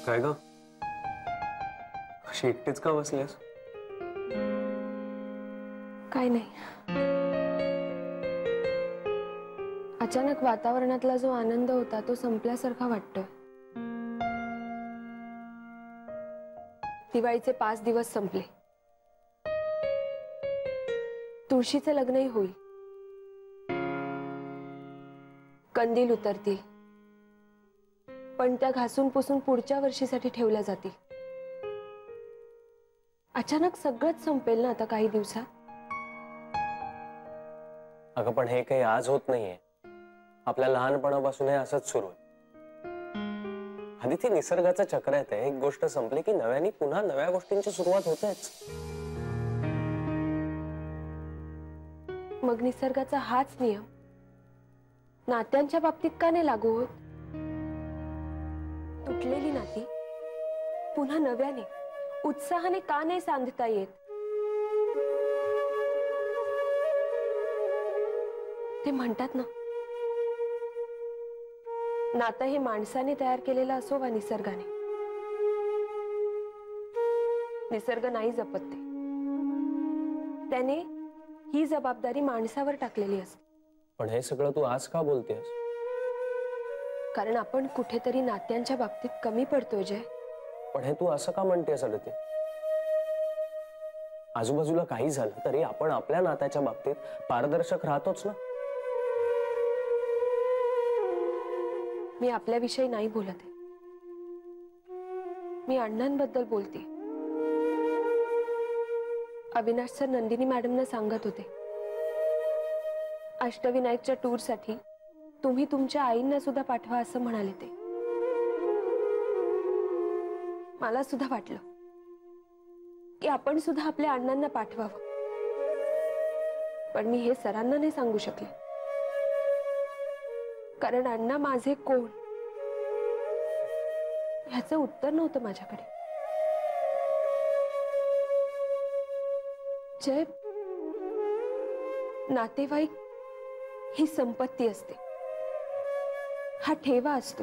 काय ग अशी एकटीच का बसलीस? काय नाही, अचानक वातावरणातला जो आनंद होता तो संपल्यासारखा वाटतोय। दिवाळीचे 5 दिवस संपले, तुळशीचं लग्नही होईल, कंदील उतरतील, पण त्या घासून पुसून पुढच्या वर्षीसाठी ठेवल्या जातील। अचानक सगळंच संपेल ना आता काही दिवसात। अगं पण हे काही आज होत नाहीये, आपल्या लहानपणापासून हे असंच सुरू आहे। आधी ती निसर्गाचं चक्र आहे, एक गोष्ट संपली की नव्याने पुन्हा नव्या गोष्टींची सुरुवात होतेच। मग निसर्गाचा हाच नियम नात्यांच्या बाबतीत का नाही लागू होत? तुटलेली नाती पुन्हा नव्याने उत्साहाने का नाही सांधता येत? ते म्हणतात ना, नातं हे माणसाने तयार केलेलं असो वा निसर्गाने, निसर्ग नाही जपत ते, त्याने ही जबाबदारी माणसावर टाकलेली असते। पण हे सगळं तू आज का बोलतेस? कारण आपण कुठेतरी नात्यांच्या बाबतीत कमी पडतोय जय। पण हे तू असं का म्हणतेस अडते? आजूबाजूला काही झालं तरी आपण आपल्या नात्याच्या बाबतीत पारदर्शक राहतोच ना। मी आपल्याविषयी नाही बोलत आहे, मी अण्णांबद्दल बोलते। अविनाश सर नंदिनी मॅडमना सांगत होते, अष्टविनायकच्या टूरसाठी तुम्ही तुमच्या आईंना सुद्धा पाठवा असं म्हणाले ते। मला सुद्धा वाटलं की आपण सुद्धा आपल्या अण्णांना पाठवावं, पण मी हे सरांना नाही सांगू शकले, कारण अण्णा माझे कोण ह्याचं उत्तर नव्हतं माझ्याकडे। जय, नातेवाईक ही संपत्ती असते, हा ठेवा असतो,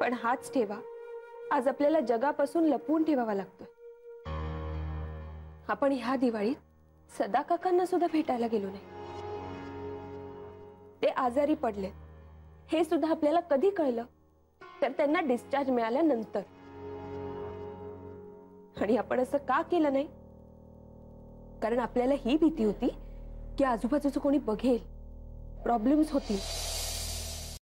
पण हाच ठेवा आज आपल्याला जगापासून लपवून ठेवावा लागतोय। आपण ह्या दिवाळीत सदा काकांना सुद्धा भेटायला गेलो नाही, ते आजारी पडले हे सुद्धा आपल्याला कधी कळलं तर त्यांना डिस्चार्ज मिळाल्यानंतर। आणि आपण असं का केलं नाही? कारण आपल्याला ही भीती होती की आजूबाजूचं कोणी बघेल, प्रॉब्लेम्स होतील।